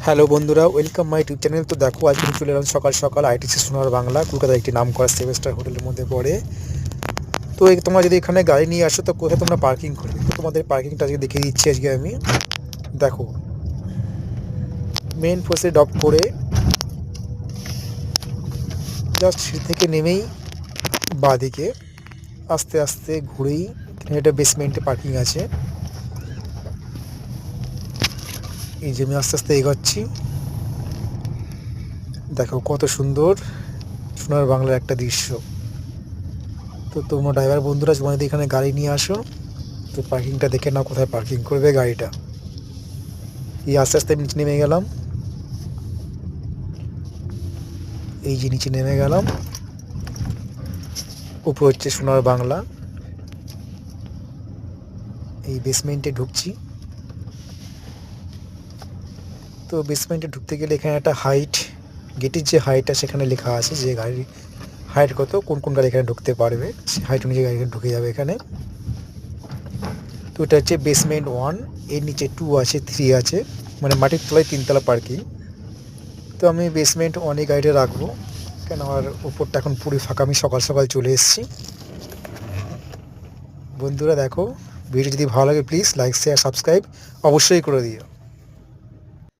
Hello বন্ধুরা, welcome my YouTube channel. তো দেখো, আজকে আমি চলে এলাম সকাল সকাল আইটিসি সোনার বাংলা, কলকাতার একটি নাম করা সেভেন স্টার হোটেলের মধ্যে পড়ে। তো তোমরা যদি এখানে গাড়ি নিয়ে আসো তো কোথায় তোমরা পার্কিং করবে, তো তোমাদের পার্কিংটা আজকে দেখিয়ে দিচ্ছি আজকে আমি। দেখো, মেন ফোর্সে ড্রপ করে জাস্ট সিঁড়ি থেকে নেমেই বাঁদিকে আস্তে আস্তে ঘুরেই এটা বেসমেন্টে পার্কিং আছে। এই যে আমি আস্তে আস্তে এগোচ্ছি, দেখো কত সুন্দর সোনার বাংলার একটা দৃশ্য। তো তোমরা ড্রাইভার বন্ধুরা তোমরা যদি এখানে গাড়ি নিয়ে আসো তো পার্কিংটা দেখে নাও, কোথায় পার্কিং করবে গাড়িটা। এই আস্তে আস্তে নিচে নেমে গেলাম, এই যে নিচে নেমে গেলাম। উপর হচ্ছে সোনার বাংলা, এই বেসমেন্টে ঢুকছি। তো বেসমেন্টে ঢুকতে গেলে এখানে একটা হাইট, গেটের যে হাইটটা সেখানে লেখা আছে যে গাড়ির হাইট কত, কোন কোন গাড়ি এখানে ঢুকতে পারবে, সেই হাইট অনুযায়ী গাড়ি ঢুকে যাবে এখানে। তো এটা হচ্ছে বেসমেন্ট 1, এর নিচে 2 আছে, 3 আছে, মানে মাটির তলায় 3তলা পার্কিং। তো আমি বেসমেন্ট 1-এ গাড়িটা রাখবো, কেন আমার উপরটা এখন পুরো ফাঁকা। আমি সকাল সকাল চলে এসেছি। বন্ধুরা দেখো, ভিডিও যদি ভালো লাগে প্লিজ লাইক শেয়ার সাবস্ক্রাইব অবশ্যই করে দিও।